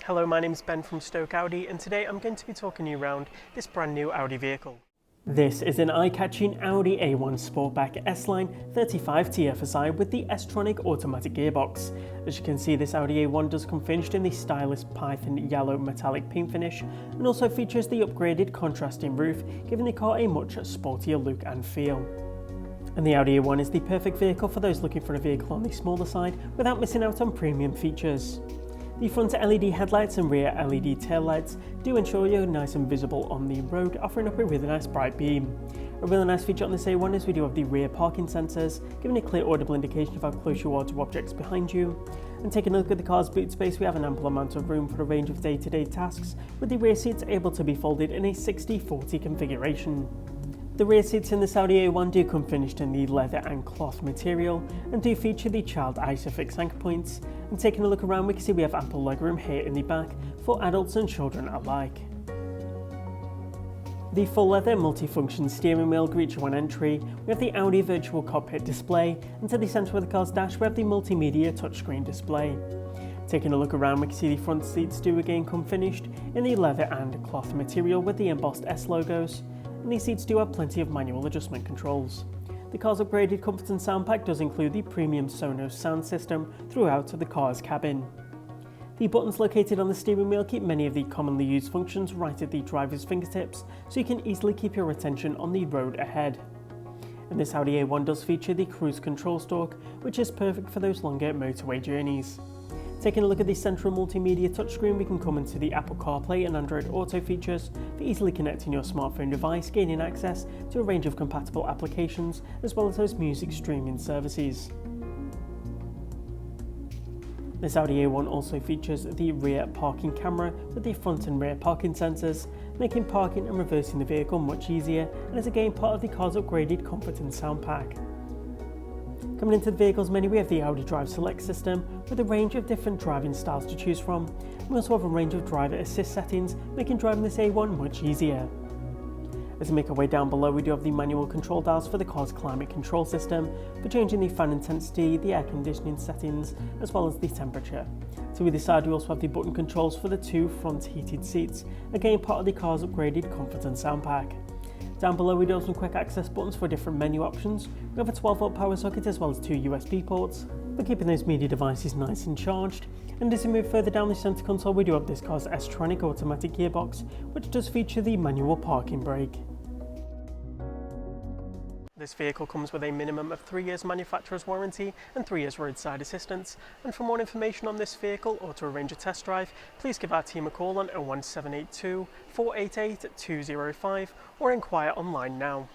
Hello, my name's Ben from Stoke Audi, and today I'm going to be talking you around this brand new Audi vehicle. This is an eye-catching Audi A1 Sportback S-Line 35 TFSI with the S Tronic automatic gearbox. As you can see, this Audi A1 does come finished in the stylish Python yellow metallic paint finish and also features the upgraded contrasting roof, giving the car a much sportier look and feel. And the Audi A1 is the perfect vehicle for those looking for a vehicle on the smaller side without missing out on premium features. The front LED headlights and rear LED taillights do ensure you're nice and visible on the road, offering up a really nice bright beam. A really nice feature on this A1 is we do have the rear parking sensors, giving a clear audible indication of how close you are to objects behind you. And taking a look at the car's boot space, we have an ample amount of room for a range of day-to-day tasks, with the rear seats able to be folded in a 60/40 configuration. The rear seats in this Audi A1 do come finished in the leather and cloth material and do feature the child ISOFIX anchor points. And taking a look around, we can see we have ample legroom here in the back for adults and children alike. The full leather multifunction steering wheel greets you on entry. We have the Audi virtual cockpit display, and to the centre of the car's dash we have the multimedia touchscreen display. Taking a look around, we can see the front seats do again come finished in the leather and cloth material with the embossed S logos. And these seats do have plenty of manual adjustment controls. The car's upgraded comfort and sound pack does include the premium SONOS sound system throughout the car's cabin. The buttons located on the steering wheel keep many of the commonly used functions right at the driver's fingertips, so you can easily keep your attention on the road ahead. And this Audi A1 does feature the cruise control stalk, which is perfect for those longer motorway journeys. Taking a look at the central multimedia touchscreen, we can come into the Apple CarPlay and Android Auto features for easily connecting your smartphone device, gaining access to a range of compatible applications as well as those music streaming services. This Audi A1 also features the rear parking camera with the front and rear parking sensors, making parking and reversing the vehicle much easier, and is again part of the car's upgraded comfort and sound pack. Coming into the vehicle's menu, we have the Audi Drive Select system with a range of different driving styles to choose from. We also have a range of driver assist settings, making driving this A1 much easier. As we make our way down below, we do have the manual control dials for the car's climate control system, for changing the fan intensity, the air conditioning settings, as well as the temperature. To either side, we also have the button controls for the two front heated seats, again part of the car's upgraded comfort and sound pack. Down below we do have some quick access buttons for different menu options. We have a 12-volt power socket as well as two USB ports, for keeping those media devices nice and charged. And as we move further down the centre console, we do have this car's S Tronic automatic gearbox, which does feature the manual parking brake. This vehicle comes with a minimum of 3 years manufacturer's warranty and 3 years roadside assistance. And for more information on this vehicle or to arrange a test drive, please give our team a call on 01782 488 205 or inquire online now.